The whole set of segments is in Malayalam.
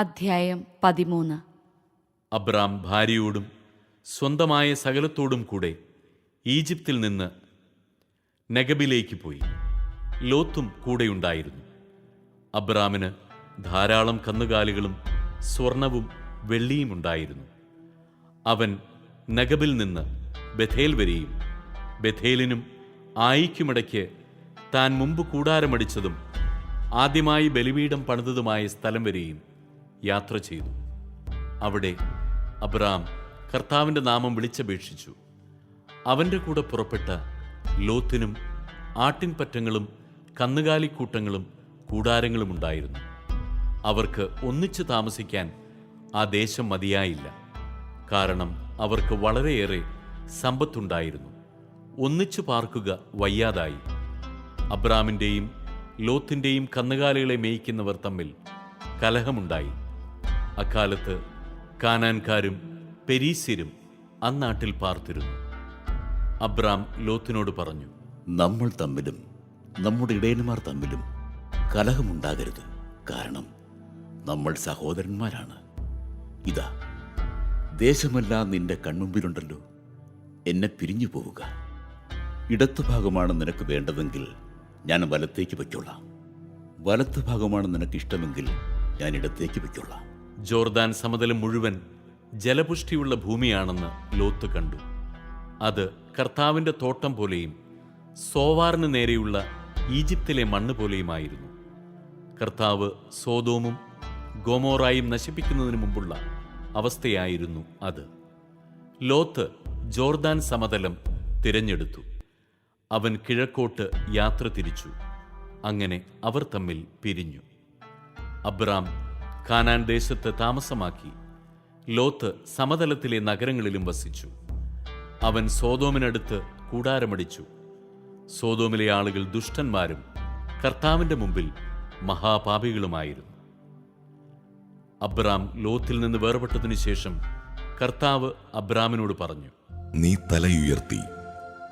അധ്യായം 13. അബ്രാം ഭാര്യയോടും സ്വന്തമായ സകലത്തോടും കൂടെ ഈജിപ്തിൽ നിന്ന് നെഗബിലേക്ക് പോയി. ലോത്തും കൂടെയുണ്ടായിരുന്നു. അബ്രാമിന് ധാരാളം കന്നുകാലികളും സ്വർണവും വെള്ളിയും ഉണ്ടായിരുന്നു. അവൻ നെഗബിൽ നിന്ന് ബഥേൽ വരെയും ബഥേലിനും ആയിക്കുമിടയ്ക്ക് താൻ മുമ്പ് കൂടാരമടിച്ചതും ആദ്യമായി ബലിപീഠം പണിതതുമായ സ്ഥലം വരെയും യാത്ര ചെയ്തു. അവിടെ അബ്രാം കർത്താവിൻ്റെ നാമം വിളിച്ചപേക്ഷിച്ചു. അവൻ്റെ കൂടെ പുറപ്പെട്ട ലോത്തിനും ആട്ടിൻപറ്റങ്ങളും കന്നുകാലിക്കൂട്ടങ്ങളും കൂടാരങ്ങളും ഉണ്ടായിരുന്നു. അവർക്ക് ഒന്നിച്ചു താമസിക്കാൻ ആ ദേശം മതിയായില്ല. കാരണം അവർക്ക് വളരെയേറെ സമ്പത്തുണ്ടായിരുന്നു. ഒന്നിച്ചു പാർക്കുക വയ്യാതായി. അബ്രാമിൻ്റെയും ലോത്തിൻ്റെയും കന്നുകാലികളെ മേയ്ക്കുന്നവർ തമ്മിൽ കലഹമുണ്ടായി. അക്കാലത്ത് കാനാൻകാരും പെരീസ്യരും അന്നാട്ടിൽ പാർത്തിരുന്നു. അബ്രാം ലോത്തിനോട് പറഞ്ഞു, നമ്മൾ തമ്മിലും നമ്മുടെ ഇടയന്മാർ തമ്മിലും കലഹമുണ്ടാകരുത്. കാരണം നമ്മൾ സഹോദരന്മാരാണ്. ഇതാ, ദേശമെല്ലാം നിന്റെ കൺമുമ്പിലുണ്ടല്ലോ. എന്നെ പിരിഞ്ഞു പോവുക. ഇടത്തുഭാഗമാണ് നിനക്ക് വേണ്ടതെങ്കിൽ ഞാൻ വലത്തേക്ക് വയ്ക്കൊള്ളാം. വലത്തുഭാഗമാണ് നിനക്കിഷ്ടമെങ്കിൽ ഞാൻ ഇടത്തേക്ക് വയ്ക്കൊള്ളാം. ജോർദാൻ സമതലം മുഴുവൻ ജലപുഷ്ടിയുള്ള ഭൂമിയാണെന്ന് ലോത്ത് കണ്ടു. അത് കർത്താവിൻ്റെ തോട്ടം പോലെയും സോവാറിന് നേരെയുള്ള ഈജിപ്തിലെ മണ്ണ് പോലെയുമായിരുന്നു. കർത്താവ് സോദോമും ഗൊമോറായും നശിപ്പിക്കുന്നതിന് മുമ്പുള്ള അവസ്ഥയായിരുന്നു അത്. ലോത്ത് ജോർദാൻ സമതലം തിരഞ്ഞെടുത്തു. അവൻ കിഴക്കോട്ട് യാത്ര തിരിച്ചു. അങ്ങനെ അവർ തമ്മിൽ പിരിഞ്ഞു. അബ്രാം കാനാൻ ദേശത്ത് താമസമാക്കി. ലോത്ത് സമതലത്തിലെ നഗരങ്ങളിലും വസിച്ചു. അവൻ സോദോമിനടുത്ത് കൂടാരമടിച്ചു. സോദോമിലെ ആളുകൾ ദുഷ്ടന്മാരും കർത്താവിൻ്റെ മുമ്പിൽ മഹാപാപികളുമായിരുന്നു. അബ്രാം ലോത്തിൽ നിന്ന് വേർപെട്ടതിനു ശേഷം കർത്താവ് അബ്രാമിനോട് പറഞ്ഞു, നീ തലയുയർത്തി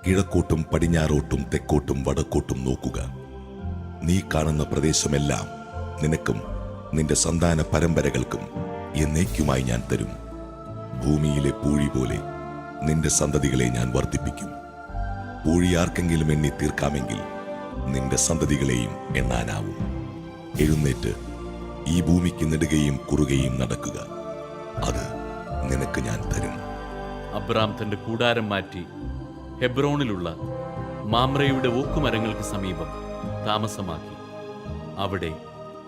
കിഴക്കോട്ടും പടിഞ്ഞാറോട്ടും തെക്കോട്ടും വടക്കോട്ടും നോക്കുക. നീ കാണുന്ന പ്രദേശമെല്ലാം നിനക്കും നിന്റെ സന്താന പരമ്പരകൾക്കും എന്നേക്കുമായി ഞാൻ തരും. ഭൂമിയിലെ പൂഴി പോലെ നിന്റെ സന്തതികളെ ഞാൻ വർദ്ധിപ്പിക്കും. പൂഴി ആർക്കെങ്കിലും എണ്ണി തീർക്കാമെങ്കിൽ നിന്റെ സന്തതികളെയും എണ്ണാനാവും. എഴുന്നേറ്റ് ഈ ഭൂമിക്ക് നെടുകയും കുറുകയും നടക്കുക. അത് നിനക്ക് ഞാൻ തരും. അബ്രാം തന്റെ കൂടാരം മാറ്റി ഹെബ്രോണിലുള്ള മാമ്രയുടെ ഓക്കുമരങ്ങൾക്ക് സമീപം താമസമാക്കി. അവിടെ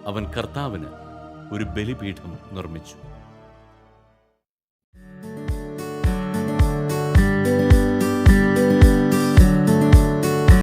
അവൻ കർത്താവിന് ഒരു ബലിപീഠം നിർമ്മിച്ചു.